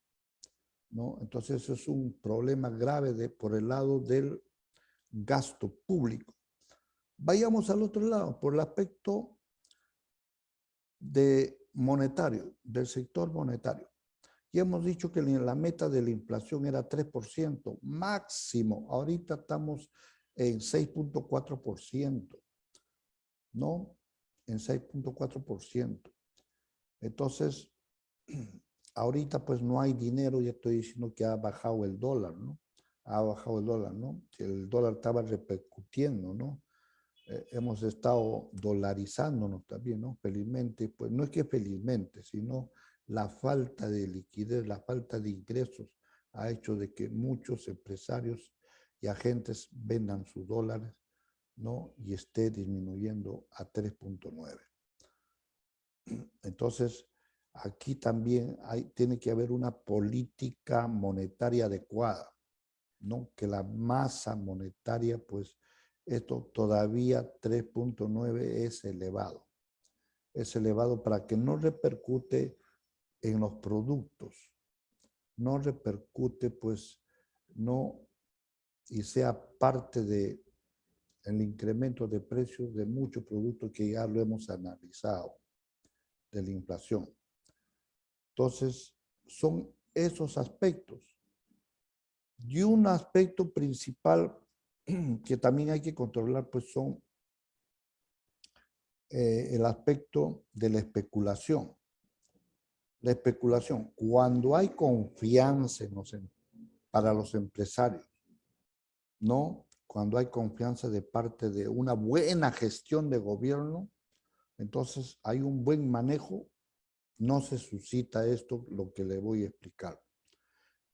¿no? Entonces, eso es un problema grave por el lado del gasto público. Vayamos al otro lado, por el aspecto monetario, del sector monetario. Ya hemos dicho que la meta de la inflación era 3%, máximo. Ahorita estamos en 6,4%, ¿no? En 6,4%. Entonces, ahorita pues no hay dinero, ya estoy diciendo que ha bajado el dólar, ¿no? Ha bajado el dólar, ¿no? El dólar estaba repercutiendo, ¿no? Hemos estado dolarizándonos también, ¿no? Felizmente, pues no es que felizmente, sino la falta de liquidez, la falta de ingresos ha hecho de que muchos empresarios y agentes vendan sus dólares, ¿no? Y esté disminuyendo a 3,9. Entonces, aquí también tiene que haber una política monetaria adecuada, ¿no? Que la masa monetaria, pues, esto todavía 3,9 es elevado. Es elevado para que no repercute en los productos, no repercute, pues, no, y sea parte de el incremento de precios de muchos productos que ya lo hemos analizado, de la inflación. Entonces, son esos aspectos. Y un aspecto principal que también hay que controlar, pues son el aspecto de la especulación. La especulación, cuando hay confianza para los empresarios, ¿no? Cuando hay confianza de parte de una buena gestión de gobierno, entonces hay un buen manejo, no se suscita esto, lo que le voy a explicar.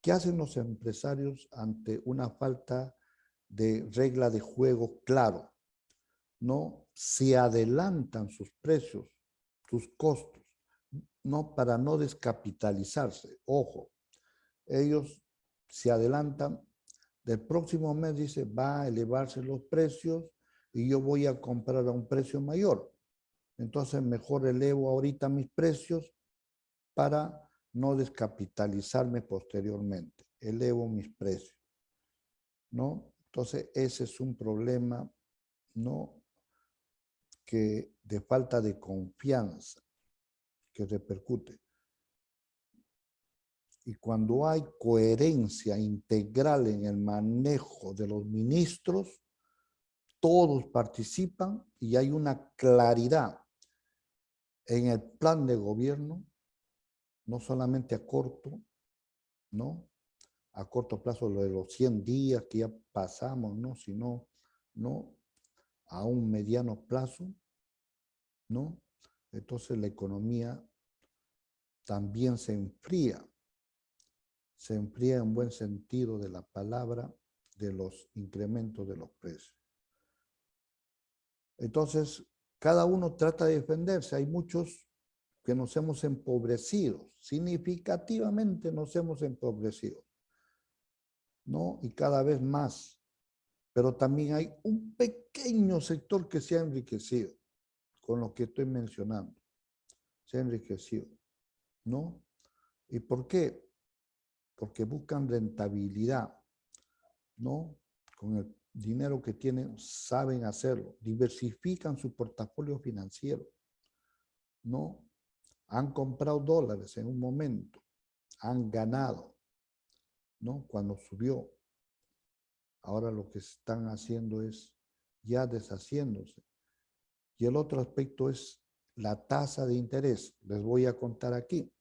¿Qué hacen los empresarios ante una falta de regla de juego claro? ¿No? Se adelantan sus precios, sus costos, ¿no? Para no descapitalizarse. Ojo, ellos se adelantan, del próximo mes dice, va a elevarse los precios y yo voy a comprar a un precio mayor. Entonces mejor elevo ahorita mis precios para no descapitalizarme posteriormente. Elevo mis precios, ¿no? Entonces ese es un problema, ¿no? Que de falta de confianza que repercute. Y cuando hay coherencia integral en el manejo de los ministros, todos participan y hay una claridad en el plan de gobierno, no solamente a corto, ¿no? A corto plazo, lo de los 100 días que ya pasamos, ¿no? Sino, ¿no? A un mediano plazo, ¿no? Entonces la economía también se enfría en buen sentido de la palabra de los incrementos de los precios. Entonces, cada uno trata de defenderse. Hay muchos que nos hemos empobrecido, significativamente nos hemos empobrecido, ¿no? Y cada vez más. Pero también hay un pequeño sector que se ha enriquecido con lo que estoy mencionando. Se ha enriquecido, ¿no? ¿Y por qué? Porque buscan rentabilidad, ¿no? Con el dinero que tienen, saben hacerlo. Diversifican su portafolio financiero, ¿no? Han comprado dólares en un momento, han ganado, ¿no? Cuando subió. Ahora lo que están haciendo es ya deshaciéndose. Y el otro aspecto es la tasa de interés. Les voy a contar aquí.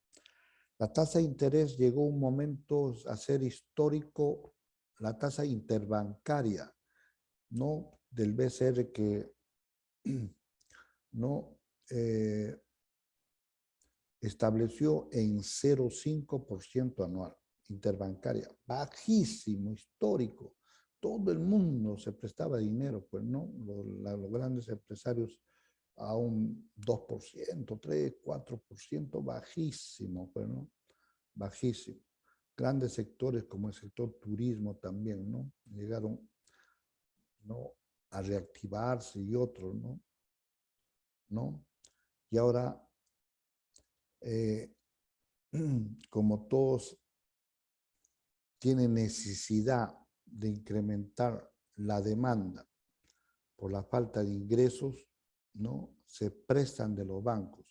La tasa de interés llegó un momento a ser histórico, la tasa interbancaria, no del BCR que no estableció en 0,5% anual, interbancaria, bajísimo, histórico. Todo el mundo se prestaba dinero, pues no, los grandes empresarios a un 2%, 3, 4%, bajísimo, pues no, bajísimo. Grandes sectores como el sector turismo también, ¿no? Llegaron, ¿no?, a reactivarse y otros, ¿no? ¿No? Y ahora, eh, como todos tienen necesidad de incrementar la demanda por la falta de ingresos, ¿no?, se prestan de los bancos.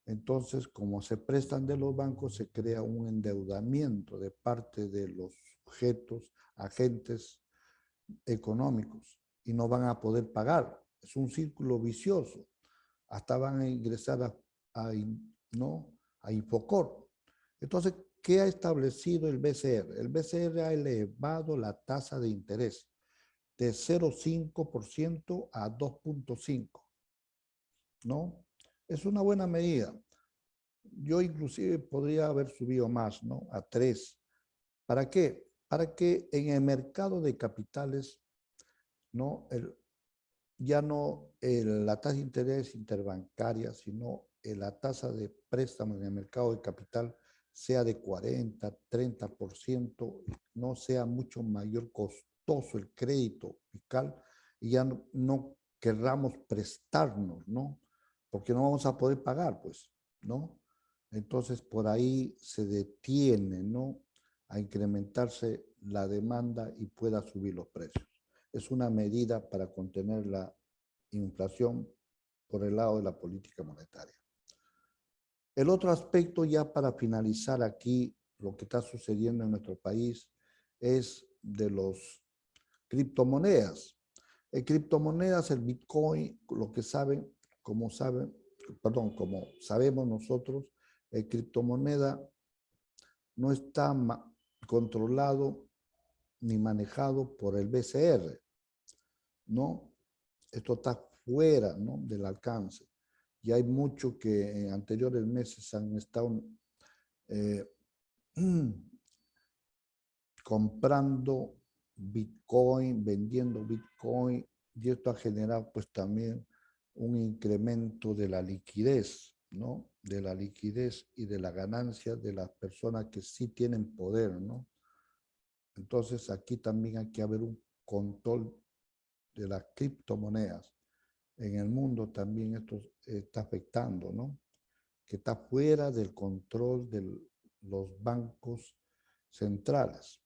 Entonces, como se prestan de los bancos, se crea un endeudamiento de parte de los sujetos, agentes económicos, y no van a poder pagar. Es un círculo vicioso. Hasta van a ingresar ¿no?, a Infocor. Entonces, ¿qué ha establecido el BCR? El BCR ha elevado la tasa de interés de 0,5% a 2,5%, ¿no? Es una buena medida. Yo inclusive podría haber subido más, ¿no?, a 3. ¿Para qué? Para que en el mercado de capitales, ¿no?, ya no la tasa de interés interbancaria, sino la tasa de préstamo en el mercado de capital sea de 40, 30%, no sea mucho mayor costoso el crédito fiscal, y ya no querramos prestarnos, ¿no? Porque no vamos a poder pagar, pues, ¿no? Entonces, por ahí se detiene, ¿no?, a incrementarse la demanda y pueda subir los precios. Es una medida para contener la inflación por el lado de la política monetaria. El otro aspecto, ya para finalizar aquí, lo que está sucediendo en nuestro país, es de los criptomonedas. En criptomonedas, el Bitcoin, lo que saben, como sabemos nosotros, el criptomoneda no está controlado ni manejado por el BCR, ¿no? Esto está fuera, ¿no?, del alcance. Y hay mucho que en anteriores meses han estado comprando Bitcoin, vendiendo Bitcoin, y esto ha generado pues también un incremento de la liquidez, ¿no?, de la liquidez y de la ganancia de las personas que sí tienen poder, ¿no? Entonces aquí también hay que haber un control de las criptomonedas. En el mundo también esto está afectando, ¿no?, que está fuera del control de los bancos centrales.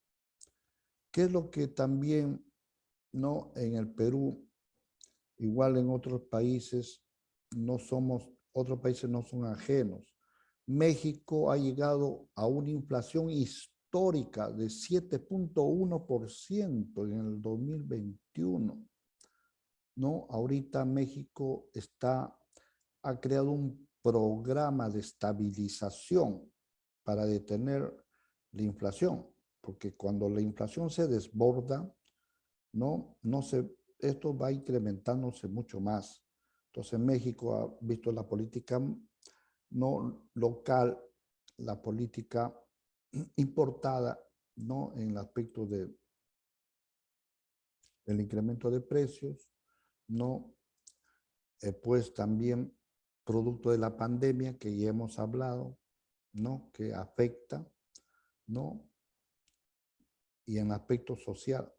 ¿Qué es lo que también, no, en el Perú, igual en otros países, otros países no son ajenos? México ha llegado a una inflación histórica de 7,1% en el 2021. ¿No? Ahorita México ha creado un programa de estabilización para detener la inflación, porque cuando la inflación se desborda, ¿no? Esto va incrementándose mucho más. Entonces México ha visto la política no local, la política importada, ¿no?, en el aspecto del incremento de precios, ¿no? Pues también producto de la pandemia que ya hemos hablado, ¿no?, que afecta, ¿no?, y en el aspecto social,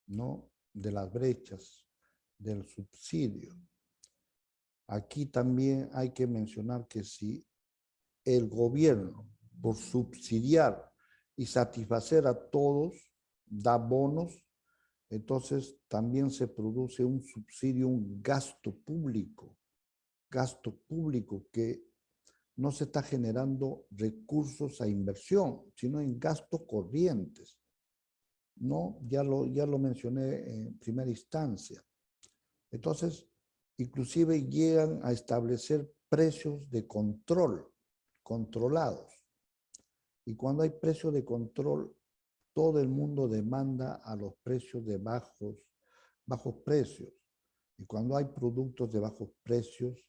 ¿no?, de las brechas, del subsidio. Aquí también hay que mencionar que si el gobierno, por subsidiar y satisfacer a todos, da bonos, entonces también se produce un subsidio, un gasto público que no se está generando recursos a inversión, sino en gastos corrientes, ¿no? Ya lo mencioné en primera instancia. Entonces, inclusive llegan a establecer precios de controlados. Y cuando hay precios de control, todo el mundo demanda a los precios de bajos precios. Y cuando hay productos de bajos precios,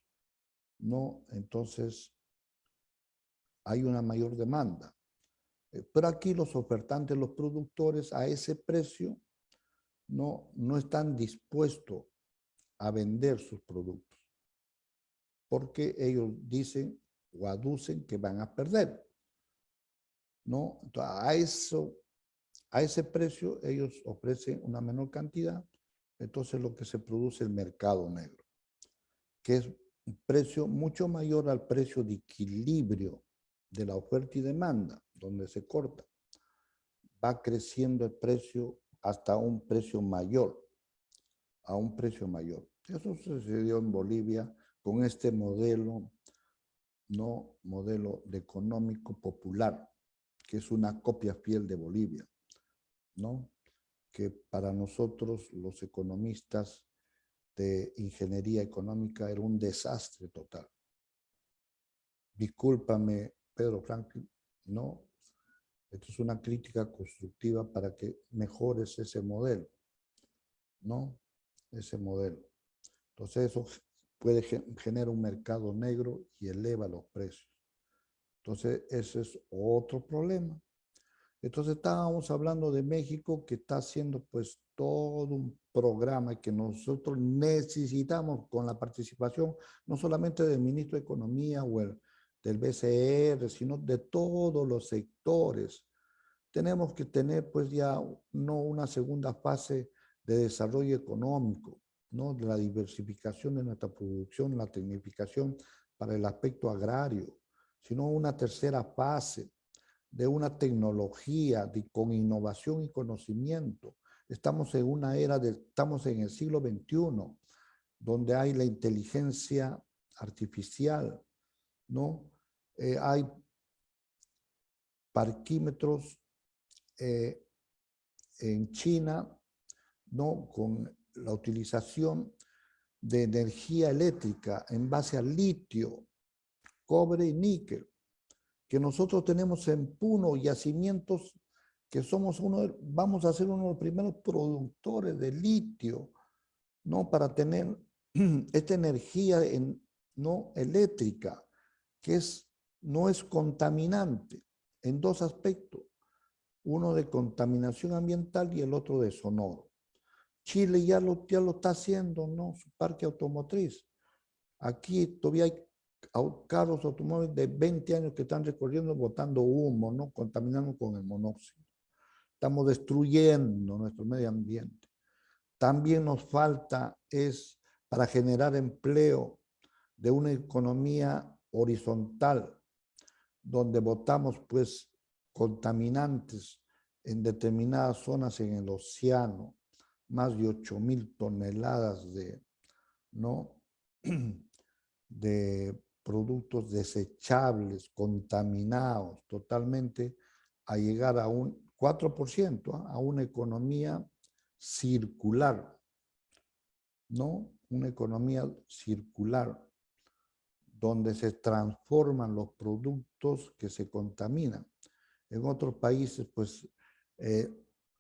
¿no?, entonces hay una mayor demanda. Pero aquí los ofertantes, los productores, a ese precio no están dispuestos a vender sus productos, porque ellos dicen o aducen que van a perder, ¿no? Entonces, a ese precio ellos ofrecen una menor cantidad, entonces lo que se produce es el mercado negro, que es un precio mucho mayor al precio de equilibrio de la oferta y demanda, donde se corta. Va creciendo el precio hasta un precio mayor, a un precio mayor. Eso sucedió en Bolivia con este modelo, no modelo de económico popular, que es una copia fiel de Bolivia, ¿no? Que para nosotros los economistas de ingeniería económica era un desastre total. Discúlpame, Pedro Franklin, no. Esto es una crítica constructiva para que mejores ese modelo, ¿no? Ese modelo. Entonces eso puede generar un mercado negro y eleva los precios. Entonces ese es otro problema. Entonces estábamos hablando de México, que está haciendo pues todo un programa que nosotros necesitamos con la participación no solamente del ministro de Economía o del BCR, sino de todos los sectores. Tenemos que tener pues ya no una segunda fase de desarrollo económico, ¿no? De la diversificación de nuestra producción, la tecnificación para el aspecto agrario, sino una tercera fase de una tecnología con innovación y conocimiento. Estamos en una era, estamos en el siglo XXI, donde hay la inteligencia artificial, ¿no? Hay parquímetros en China, ¿no? Con la utilización de energía eléctrica en base al litio, cobre y níquel, que nosotros tenemos en Puno yacimientos que somos vamos a ser uno de los primeros productores de litio, ¿no? Para tener esta energía no eléctrica, que no es contaminante en dos aspectos, uno de contaminación ambiental y el otro de sonoro. Chile ya lo está haciendo, ¿no? Su parque automotriz. Aquí todavía hay carros automóviles de 20 años que están recorriendo botando humo, ¿no? Contaminando con el monóxido. Estamos destruyendo nuestro medio ambiente. También nos falta para generar empleo de una economía horizontal, donde botamos pues contaminantes en determinadas zonas en el océano, más de 8,000 toneladas ¿no? de productos desechables, contaminados totalmente, a llegar a un 4%, a una economía circular, ¿no? Una economía circular, donde se transforman los productos que se contaminan. En otros países, pues,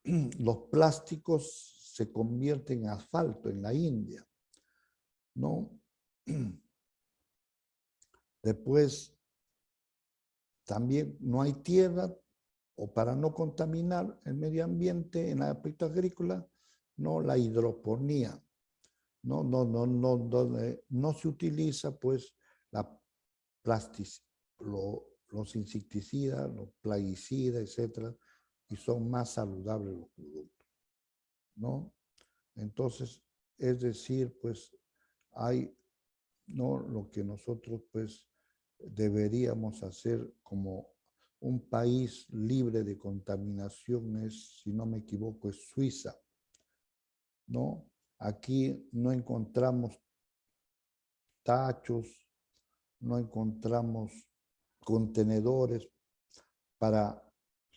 los plásticos se convierten en asfalto, en la India, ¿no? Después, también no hay tierra, o para no contaminar el medio ambiente en el aspecto agrícola, no la hidroponía. No se utiliza pues los insecticidas, los plaguicidas, etcétera, y son más saludables los productos, ¿no? Entonces, es decir, pues hay, ¿no? Lo que nosotros pues deberíamos hacer como un país libre de contaminación es, si no me equivoco, es Suiza, ¿no? Aquí no encontramos tachos, no encontramos contenedores para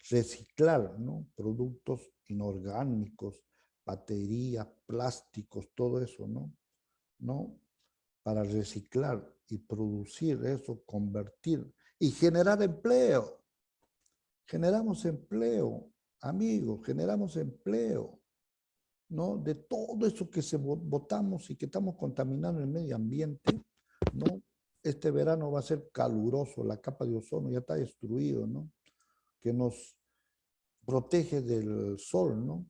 reciclar, ¿no? Productos inorgánicos, baterías, plásticos, todo eso, ¿no? ¿No? Para reciclar y producir eso, convertir y generar empleo. Generamos empleo, amigos, generamos empleo, ¿no? De todo eso que botamos y que estamos contaminando el medio ambiente, ¿no? este verano va a ser caluroso, la capa de ozono ya está destruido, ¿no? Que nos protege del sol, ¿no?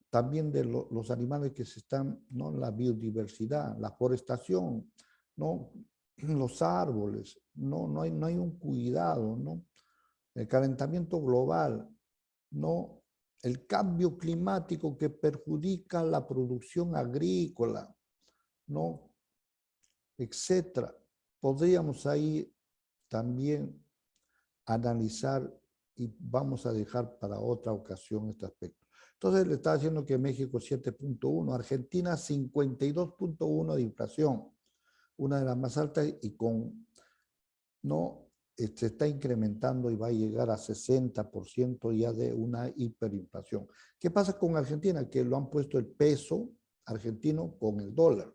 También de los animales que se están, ¿no? La biodiversidad, la forestación, ¿no? Los árboles, no hay un cuidado, ¿no? El calentamiento global, ¿no? El cambio climático que perjudica la producción agrícola, ¿no? Etcétera. Podríamos ahí también analizar y vamos a dejar para otra ocasión este aspecto. Entonces le está diciendo que México 7.1, Argentina 52.1 de inflación, una de las más altas y con, no, se está incrementando y va a llegar a 60% ya de una hiperinflación. ¿Qué pasa con Argentina? Que lo han puesto el peso argentino con el dólar,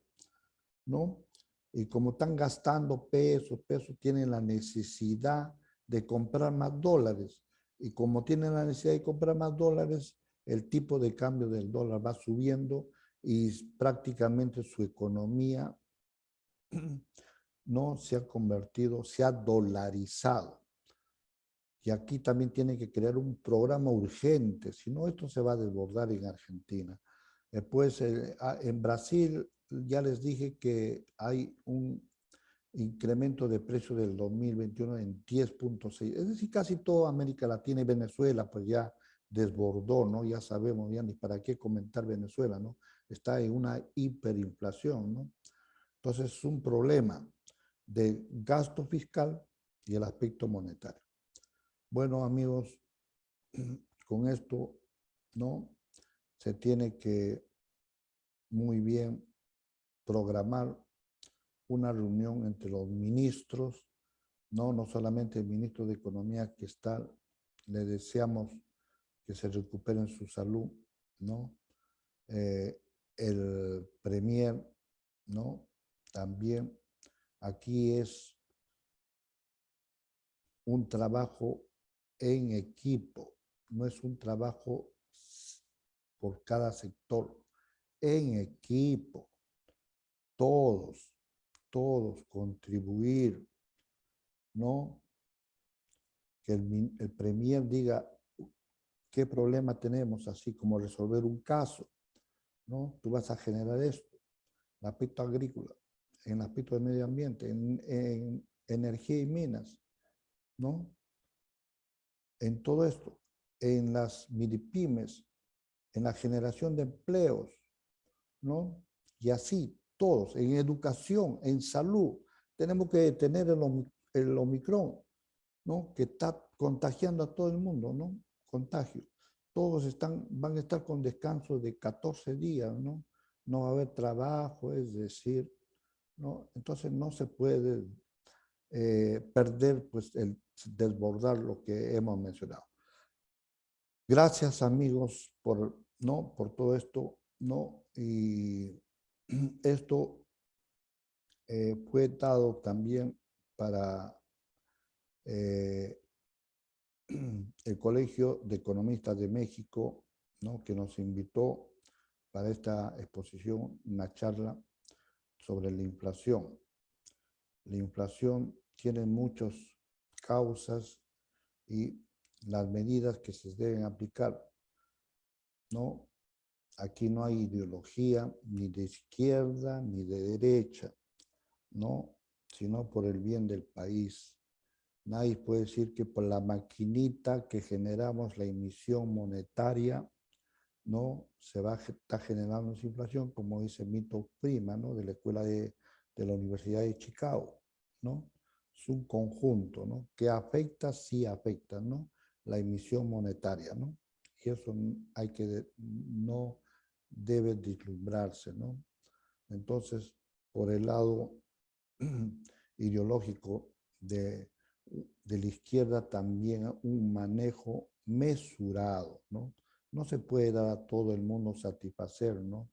¿no? Y como están gastando pesos, tienen la necesidad de comprar más dólares. Y como tienen la necesidad de comprar más dólares, el tipo de cambio del dólar va subiendo y prácticamente su economía no se ha convertido, se ha dolarizado. Y aquí también tiene que crear un programa urgente, si no esto se va a desbordar en Argentina. Después, en Brasil, ya les dije que hay un incremento de precio del 2021 en 10.6. Es decir, casi toda América Latina y Venezuela, pues ya desbordó, ¿no? Ya sabemos, ya ni para qué comentar Venezuela, ¿no? Está en una hiperinflación, ¿no? Entonces es un problema de gasto fiscal y el aspecto monetario. Bueno, amigos, con esto, ¿no? Se tiene que muy bien programar una reunión entre los ministros, no solamente el ministro de Economía que está, le deseamos que se recuperen su salud, ¿no? El premier, ¿no? También aquí es un trabajo en equipo, no es un trabajo por cada sector, en equipo, todos, todos contribuir, ¿no? Que el premier diga qué problema tenemos, así como resolver un caso, ¿no? Tú vas a generar esto, el aspecto agrícola, en el aspecto de medio ambiente, en energía y minas, ¿no? En todo esto, en las minipymes, en la generación de empleos, ¿no? Y así, todos, en educación, en salud, tenemos que detener el Omicron, ¿no? Que está contagiando a todo el mundo, ¿no? Contagio. Todos van a estar con descanso de 14 días, ¿no? No va a haber trabajo, es decir, ¿no? Entonces no se puede perder, pues, el desbordar lo que hemos mencionado. Gracias, amigos, ¿no? Por todo esto, ¿no? Y esto fue dado también para el Colegio de Economistas de México, ¿no? Que nos invitó para esta exposición, una charla sobre la inflación. La inflación tiene muchas causas y las medidas que se deben aplicar, ¿no? Aquí no hay ideología ni de izquierda ni de derecha, ¿no? Sino por el bien del país. Nadie puede decir que por la maquinita que generamos la emisión monetaria, ¿no? Está generando esa inflación, como dice Milton Friedman, ¿no? De la escuela de la Universidad de Chicago, ¿no? Es un conjunto, ¿no? Que afecta, sí afecta, ¿no? La emisión monetaria, ¿no? Y eso no debe deslumbrarse, ¿no? Entonces, por el lado ideológico de la izquierda también un manejo mesurado, ¿no? No se puede dar a todo el mundo satisfacer, ¿no?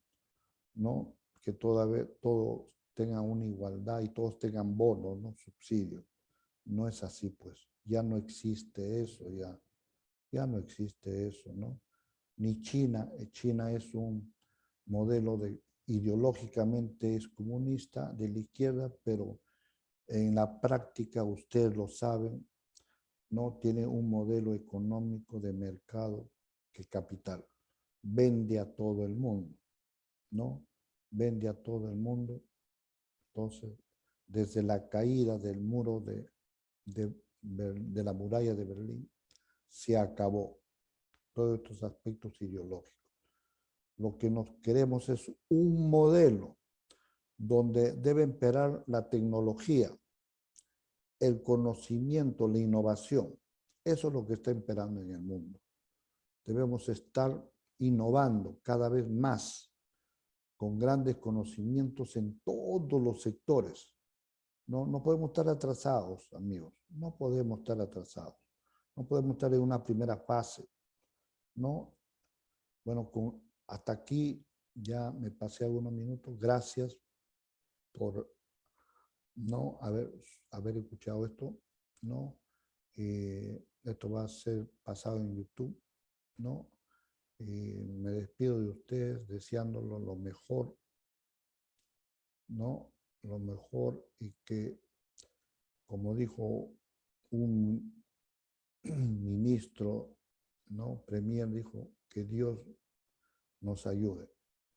¿No? Que todos tengan una igualdad y todos tengan bonos, ¿no? Subsidios. No es así, pues. Ya no existe eso, ya no existe eso, ¿no? Ni China. China es un modelo ideológicamente es comunista de la izquierda, pero en la práctica, ustedes lo saben, no tiene un modelo económico de mercado que capital. Vende a todo el mundo, ¿no? Vende a todo el mundo. Entonces, desde la caída del muro de la muralla de Berlín, se acabó todos estos aspectos ideológicos. Lo que nos queremos es un modelo donde debe imperar la tecnología, el conocimiento, la innovación. Eso es lo que está imperando en el mundo. Debemos estar innovando cada vez más, con grandes conocimientos en todos los sectores. No podemos estar atrasados, amigos. No podemos estar atrasados. No podemos estar en una primera fase. ¿No? Bueno, hasta aquí ya me pasé algunos minutos. Gracias por no haber escuchado esto. ¿No? Esto va a ser pasado en YouTube. ¿No? Me despido de ustedes deseándolos lo mejor. ¿No? Lo mejor, y que, como dijo un ministro, ¿no? Premier dijo que Dios nos ayude.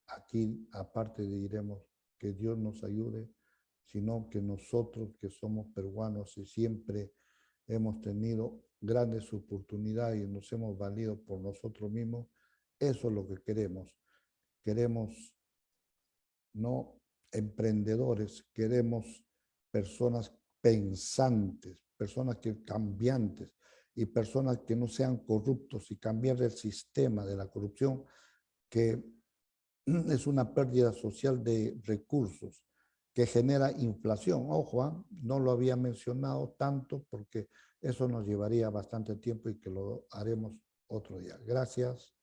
Aquí, aparte diremos que Dios nos ayude, sino que nosotros que somos peruanos y siempre hemos tenido grandes oportunidades y nos hemos valido por nosotros mismos, eso es lo que queremos. Queremos no emprendedores, queremos personas pensantes, personas que cambiantes y personas que no sean corruptos, y cambiar el sistema de la corrupción, que es una pérdida social de recursos que genera inflación. Ojo, no lo había mencionado tanto porque eso nos llevaría bastante tiempo y que lo haremos otro día. Gracias.